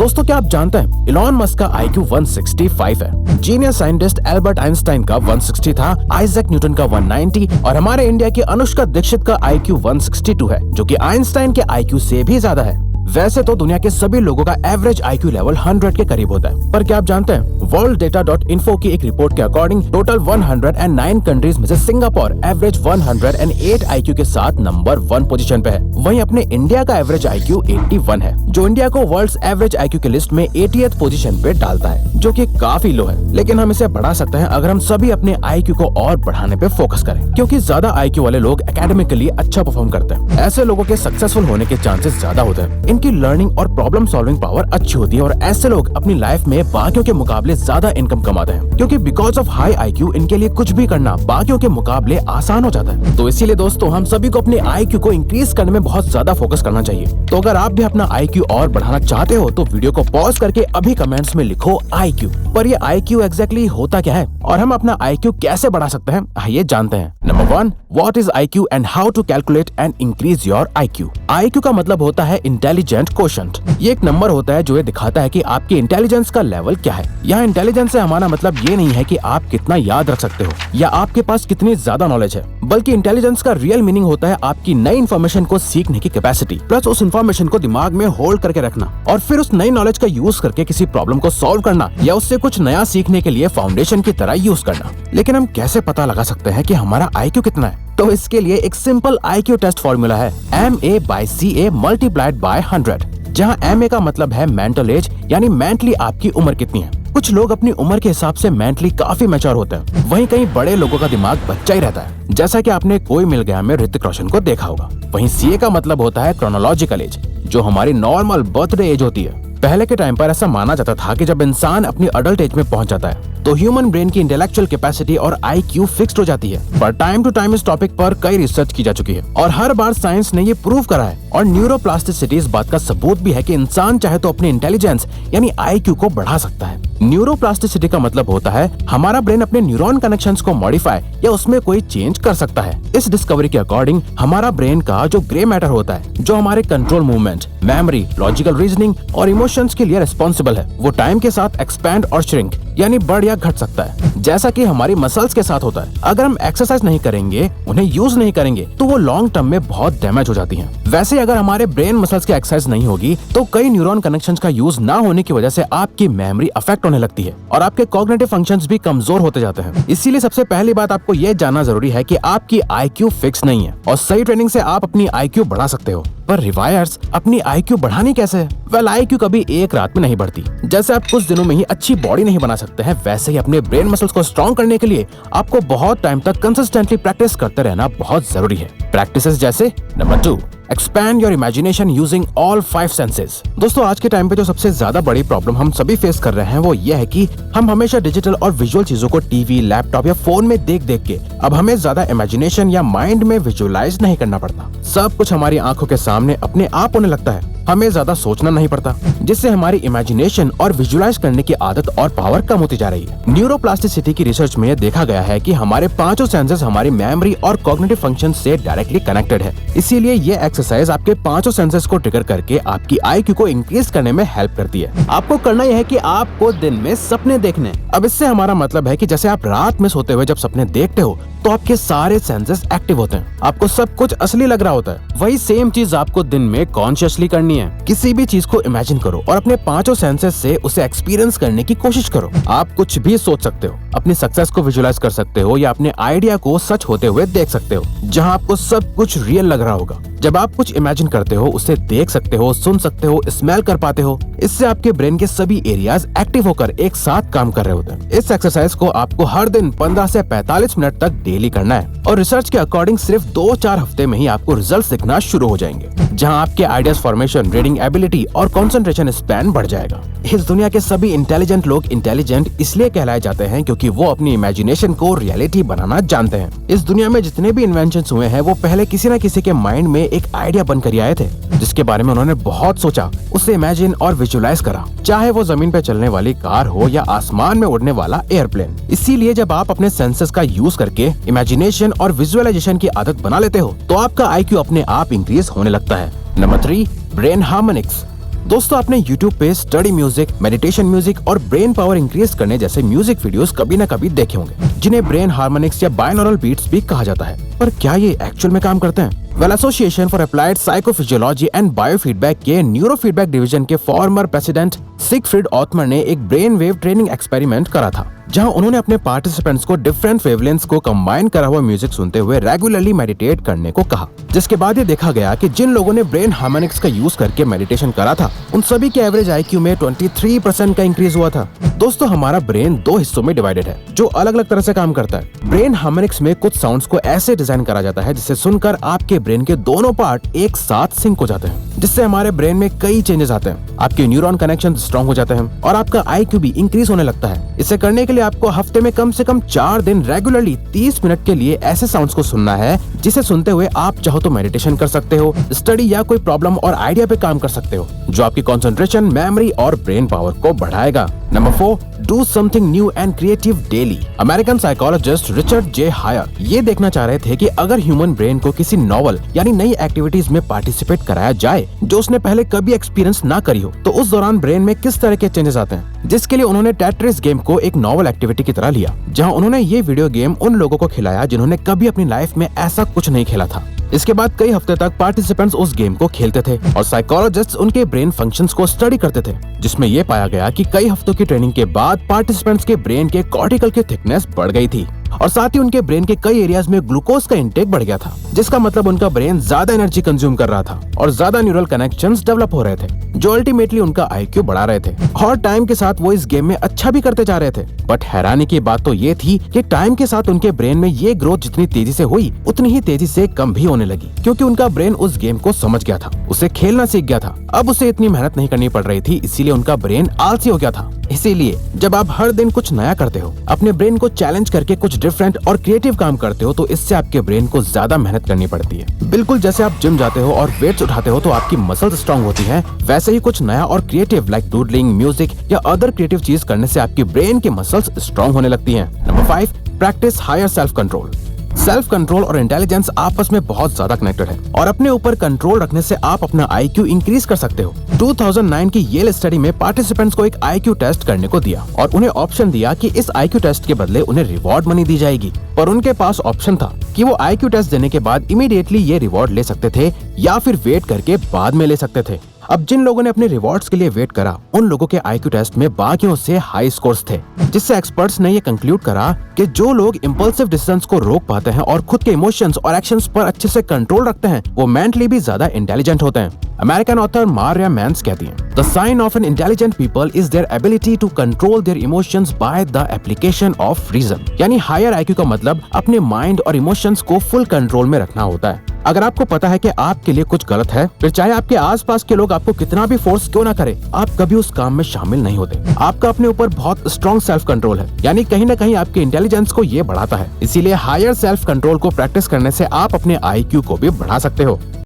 दोस्तों क्या आप जानते हैं इलॉन मस्क का IQ 165 है। जीनियस साइंटिस्ट एल्बर्ट आइंस्टाइन का 160 था, आइजैक न्यूटन का 190 और हमारे इंडिया की अनुष्का दीक्षित का IQ 162 है, जो कि आइंस्टाइन के IQ से भी ज्यादा है। वैसे तो दुनिया के सभी लोगों का एवरेज IQ लेवल 100 के करीब होता है, पर क्या आप जानते हैं worlddata.info की एक रिपोर्ट के अकॉर्डिंग टोटल 109 कंट्रीज में से सिंगापुर एवरेज 108 IQ के साथ नंबर 1 पोजीशन पे है। वहीं अपने इंडिया का एवरेज IQ 81 है, जो इंडिया को वर्ल्ड्स एवरेज IQ की लिस्ट में 80th पोजीशन पे डालता है, जो कि काफी लो है। लेकिन हम इसे बढ़ा सकते हैं अगर हम सभी अपने IQ को और बढ़ाने पे फोकस करें, क्योंकि ज्यादा IQ वाले लोग एकेडमिकली अच्छा परफॉर्म करते हैं। ऐसे लोगों के सक्सेसफुल होने के चांसेस ज्यादा होते हैं, इनकी लर्निंग और प्रॉब्लम सॉल्विंग पावर अच्छी होती है और ऐसे लोग अपनी लाइफ में बाकियों के मुकाबले ज्यादा इनकम कमाते हैं, क्योंकि बिकॉज ऑफ हाई IQ इनके लिए कुछ भी करना बाकियों के मुकाबले आसान हो जाता है। तो इसीलिए दोस्तों हम सभी को अपने IQ को इंक्रीज करने में बहुत ज्यादा फोकस करना चाहिए। तो अगर आप भी अपना IQ और बढ़ाना चाहते हो तो वीडियो को पॉज करके अभी कमेंट्स में लिखो IQ। पर ये IQ एग्जैक्टली होता क्या है और हम अपना IQ कैसे बढ़ा सकते हैं, आइए जानते हैं। Number 1, what is IQ and how to calculate and increase your IQ। IQ का मतलब होता है इंटेलिजेंट कोशेंट। ये एक नंबर होता है जो ये दिखाता है कि आपकी इंटेलिजेंस का लेवल क्या है। यहाँ इंटेलिजेंस से हमारा मतलब ये नहीं है कि आप कितना याद रख सकते हो या आपके पास कितनी ज्यादा नॉलेज है, बल्कि इंटेलिजेंस का रियल मीनिंग होता है आपकी नई इन्फॉर्मेशन को सीखने की कैपेसिटी, प्लस उस इन्फॉर्मेशन को दिमाग में होल्ड करके रखना और फिर उस नई नॉलेज का यूज करके किसी प्रॉब्लम को सॉल्व करना या उससे कुछ नया सीखने के लिए फाउंडेशन की तरह यूज करना। लेकिन हम कैसे पता लगा सकते हैं कि हमारा IQ कितना है? तो इसके लिए एक सिंपल IQ टेस्ट फॉर्मूला है MA/CA मल्टीप्लाइड बाय 100, जहाँ MA का मतलब है मेंटल एज, यानी मेंटली आपकी उम्र कितनी है। कुछ लोग अपनी उम्र के हिसाब से मेंटली काफी मैच्योर होते हैं, वहीं कई बड़े लोगों का दिमाग बच्चा ही रहता है, जैसा कि आपने कोई मिल गया में ऋतिक रोशन को देखा होगा। वहीं CA का मतलब होता है क्रोनोलॉजिकल एज, जो हमारी नॉर्मल बर्थडे एज होती है। पहले के टाइम पर ऐसा माना जाता था कि जब इंसान अपनी अडल्ट एज में पहुंच जाता है तो ह्यूमन ब्रेन की इंटेलेक्चुअल कैपेसिटी और IQ फिक्स्ड हो जाती है। पर टाइम टू टाइम इस टॉपिक पर कई रिसर्च की जा चुकी है और हर बार साइंस ने ये प्रूव करा है और न्यूरोप्लास्टिसिटी इस बात का सबूत भी है कि इंसान चाहे तो अपनी इंटेलिजेंस यानी IQ को बढ़ा सकता है। न्यूरोप्लास्टिसिटी का मतलब होता है हमारा ब्रेन अपने न्यूरॉन कनेक्शंस को मॉडिफाई या उसमें कोई चेंज कर सकता है। इस डिस्कवरी के अकॉर्डिंग हमारा ब्रेन का जो ग्रे मैटर होता है, जो हमारे control movement, memory, logical reasoning और इमोशंस के लिए रिस्पॉन्सिबल है, वो टाइम के साथ एक्सपैंड और श्रिंक यानी बढ़ या घट सकता है, जैसा कि हमारी मसल्स के साथ होता है। अगर हम एक्सरसाइज नहीं करेंगे, उन्हें यूज नहीं करेंगे, तो वो लॉन्ग टर्म में बहुत डैमेज हो जाती हैं। वैसे अगर हमारे ब्रेन मसल्स की एक्सरसाइज नहीं होगी तो कई न्यूरॉन कनेक्शंस का यूज ना होने की वजह से आपकी मेमोरी अफेक्ट होने लगती है और आपके कॉग्निटिव फंक्शंस भी कमजोर होते जाते हैं। इसीलिए सबसे पहली बात आपको ये जानना जरूरी है कि आपकी IQ फिक्स नहीं है और सही ट्रेनिंग से आप अपनी IQ बढ़ा सकते हो। पर रिवायर्स अपनी IQ बढ़ानी कैसे? वेल, IQ कभी एक रात में नहीं बढ़ती। जैसे आप कुछ दिनों में ही अच्छी बॉडी नहीं बना सकते हैं, वैसे ही अपने ब्रेन मसल्स को स्ट्रॉन्ग करने के लिए आपको बहुत टाइम तक कंसिस्टेंटली प्रैक्टिस करते रहना बहुत जरूरी है। प्रैक्टिसेस जैसे number 2, expand your imagination using all 5 senses. दोस्तों आज के टाइम पे जो सबसे ज्यादा बड़ी प्रॉब्लम हम सभी फेस कर रहे हैं वो ये है कि हम हमेशा डिजिटल और विजुअल चीजों को टीवी, लैपटॉप या फोन में देख देख के अब हमें ज्यादा इमेजिनेशन या माइंड में विजुअलाइज नहीं करना पड़ता। सब कुछ हमारी आंखों के सामने अपने आप होने लगता है, हमें ज्यादा सोचना नहीं पड़ता, जिससे हमारी इमेजिनेशन और विजुअलाइज करने की आदत और पावर कम होती जा रही है। न्यूरोप्लास्टिसिटी की रिसर्च में देखा गया है कि हमारे 5 सेंसेस हमारी मेमोरी और कॉग्निटिव फंक्शन से डायरेक्टली कनेक्टेड है। इसीलिए ये एक्सरसाइज आपके 5 सेंसेस को ट्रिगर करके आपकी IQ को इंक्रीज करने में हेल्प करती है। आपको करना यह है कि आपको दिन में सपने देखने। अब इससे हमारा मतलब है कि जैसे आप रात में सोते हुए जब सपने देखते हो तो आपके सारे सेंसेस एक्टिव होते हैं, आपको सब कुछ असली लग रहा होता है। वही सेम चीज आपको दिन में कॉन्शियसली करनी है। किसी भी चीज को इमेजिन करो और अपने 5 सेंसेस से उसे एक्सपीरियंस करने की कोशिश करो। आप कुछ भी सोच सकते हो, अपनी सक्सेस को विजुअलाइज कर सकते हो या अपने आइडिया को सच होते हुए देख सकते हो, जहां आपको सब कुछ रियल लग रहा होगा। जब आप कुछ इमेजिन करते हो, उसे देख सकते हो, सुन सकते हो, स्मेल कर पाते हो। इससे आपके ब्रेन के सभी एरियाज एक्टिव होकर एक साथ काम कर रहे होते हैं। इस एक्सरसाइज को आपको हर दिन 15 से 45 मिनट तक डेली करना है और रिसर्च के अकॉर्डिंग सिर्फ 2-4 हफ्ते में ही आपको रिजल्ट्स दिखना शुरू हो जाएंगे, जहां आपके आइडियाज फॉर्मेशन, रीडिंग एबिलिटी और कंसंट्रेशन स्पैन बढ़ जाएगा। इस दुनिया के सभी इंटेलिजेंट लोग इंटेलिजेंट इसलिए कहलाए जाते हैं क्योंकि वो अपनी इमेजिनेशन को रियलिटी बनाना जानते हैं। इस दुनिया में जितने भी इन्वेंशंस हुए हैं वो पहले किसी न किसी के माइंड में एक आइडिया बनकर आए थे, जिसके बारे में उन्होंने बहुत सोचा, उसे इमेजिन और विजुअलाइज करा, चाहे वो जमीन पे चलने वाली कार हो या आसमान में उड़ने वाला एयरप्लेन। इसीलिए जब आप अपने सेंसेस का यूज करके इमेजिनेशन और विजुअलाइजेशन की आदत बना लेते हो तो आपका IQ अपने आप इंक्रीज होने लगता है। Number 3, brain harmonics. दोस्तों, आपने YouTube पे स्टडी म्यूजिक, मेडिटेशन म्यूजिक और ब्रेन पावर इंक्रीज करने जैसे म्यूजिक वीडियोस कभी न कभी देखे होंगे, जिन्हें ब्रेन हार्मोनिक्स या बायनोरल बीट्स भी कहा जाता है। पर क्या ये एक्चुअल में काम करते हैं? Well, association for applied psychophysiology and biofeedback के न्यूरोफीडबैक डिवीजन के फॉर्मर प्रेसिडेंट सिगफ्रीड ऑथमर ने एक ब्रेन वेव ट्रेनिंग एक्सपेरिमेंट करा था, जहां उन्होंने अपने पार्टिसिपेंट्स को डिफरेंट वेवलेंथ्स को कंबाइन करा हुआ म्यूजिक सुनते हुए रेगुलरली मेडिटेट करने को कहा। जिसके बाद ये देखा गया कि जिन लोगों ने ब्रेन हार्मोनिक्स का यूज करके मेडिटेशन करा था, उन सभी के एवरेज आईक्यू में 23% का इंक्रीज हुआ था। दोस्तों, हमारा ब्रेन दो हिस्सों में डिवाइडेड है, जो अलग अलग तरह से काम करता है। ब्रेन हार्मोनिक्स में कुछ साउंड्स को ऐसे डिजाइन करा जाता है जिसे सुनकर आपके ब्रेन के दोनों पार्ट एक साथ सिंक हो जाते हैं, जिससे हमारे ब्रेन में कई चेंजेस आते हैं। आपके न्यूरॉन कनेक्शन स्ट्रॉन्ग हो जाते हैं और आपका आईक्यू भी इंक्रीज होने लगता है। इसे करने के लिए आपको हफ्ते में कम से कम 4 दिन रेगुलरली 30 मिनट के लिए ऐसे साउंड्स को सुनना है, जिसे सुनते हुए आप चाहो तो मेडिटेशन कर सकते हो, स्टडी या कोई प्रॉब्लम और आइडिया पे काम कर सकते हो, जो आपकी कंसंट्रेशन, मेमोरी और ब्रेन पावर को बढ़ाएगा। Number 4, do something new and creative daily. American psychologist Richard J Haier ये देखना चाह रहे थे कि अगर ह्यूमन ब्रेन को किसी नॉवल यानी नई एक्टिविटीज में पार्टिसिपेट कराया जाए जो उसने पहले कभी एक्सपीरियंस ना करी हो, तो उस दौरान ब्रेन में किस तरह के चेंजेस आते हैं। जिसके लिए उन्होंने टेट्रिस गेम को एक नॉवल एक्टिविटी की तरह लिया, जहां उन्होंने ये वीडियो गेम उन लोगों को खिलाया जिन्होंने कभी अपनी लाइफ में ऐसा कुछ नहीं खेला था। इसके बाद कई हफ्ते तक पार्टिसिपेंट्स उस गेम को खेलते थे और साइकोलॉजिस्ट्स उनके ब्रेन फंक्शंस को स्टडी करते थे, जिसमें ये पाया गया कि कई हफ्तों की ट्रेनिंग के बाद पार्टिसिपेंट्स के ब्रेन के कॉर्टिकल की थिकनेस बढ़ गई थी और साथ ही उनके ब्रेन के कई एरियाज में ग्लूकोज का इंटेक बढ़ गया था, जिसका मतलब उनका ब्रेन ज्यादा एनर्जी कंज्यूम कर रहा था और ज्यादा न्यूरल कनेक्शंस डेवलप हो रहे थे, जो अल्टीमेटली उनका आईक्यू बढ़ा रहे थे। और टाइम के साथ वो इस गेम में अच्छा भी करते जा रहे थे। बट हैरानी की बात तो ये थी कि टाइम के साथ उनके ब्रेन में ये ग्रोथ जितनी तेजी से हुई, उतनी ही तेजी से कम भी होने लगी, क्योंकि उनका ब्रेन उस गेम को समझ गया था, उसे खेलना सीख गया था। अब उसे इतनी मेहनत नहीं करनी पड़ रही थी, इसीलिए उनका ब्रेन आलसी हो गया था। इसीलिए जब आप हर दिन कुछ नया करते हो, अपने ब्रेन को चैलेंज करके कुछ डिफरेंट और क्रिएटिव काम करते हो, तो इससे आपके ब्रेन को ज्यादा मेहनत करनी पड़ती है। बिल्कुल जैसे आप जिम जाते हो और वेट्स उठाते हो तो आपकी मसल्स स्ट्रांग होती हैं, वैसे ही कुछ नया और क्रिएटिव लाइक डूडलिंग, म्यूजिक या अदर क्रिएटिव चीज करने से आपकी ब्रेन की मसल्स स्ट्रांग होने लगती हैं। Number 5, practice higher self control. Self control और इंटेलिजेंस आपस में बहुत ज्यादा कनेक्टेड है और अपने ऊपर कंट्रोल रखने से आप अपना आईक्यू इंक्रीज कर सकते हो। 2009 की येल स्टडी में पार्टिसिपेंट्स को एक आईक्यू टेस्ट करने को दिया और उन्हें ऑप्शन दिया कि इस आईक्यू टेस्ट के बदले उन्हें रिवॉर्ड मनी दी जाएगी, पर उनके पास ऑप्शन था कि वो आईक्यू टेस्ट देने के बाद इमीडिएटली ये रिवॉर्ड ले सकते थे या फिर वेट करके बाद में ले सकते थे। अब जिन लोगों ने अपने रिवॉर्ड्स के लिए वेट करा, उन लोगों के आईक्यू टेस्ट में बाकियों से हाई स्कोर्स थे, जिससे एक्सपर्ट्स ने ये कंक्लूड करा कि जो लोग इम्पल्सिव डिसीजंस को रोक पाते हैं और खुद के इमोशंस और एक्शंस पर अच्छे से कंट्रोल रखते हैं, वो मेंटली भी ज्यादा इंटेलिजेंट होते हैं। अमेरिकन ऑथर मारिया मैंस कहती हैं, the sign of an intelligent people is their ability to control their emotions by the application of reason. यानी हायर आईक्यू का मतलब अपने माइंड और इमोशंस को फुल कंट्रोल में रखना होता है। अगर आपको पता है कि आपके लिए कुछ गलत है, फिर चाहे आपके आसपास के लोग आपको कितना भी फोर्स क्यों ना करें, आप कभी उस काम में शामिल नहीं होते। आपका अपने ऊपर बहुत स्ट्रॉन्ग सेल्फ कंट्रोल है, यानी कहीं ना कहीं आपके इंटेलिजेंस को ये बढ़ाता है। इसीलिए हायर सेल्फ कंट्रोल को प्रैक्टिस करने से आप अपने आईक्यू को भी बढ़ा सकते हो।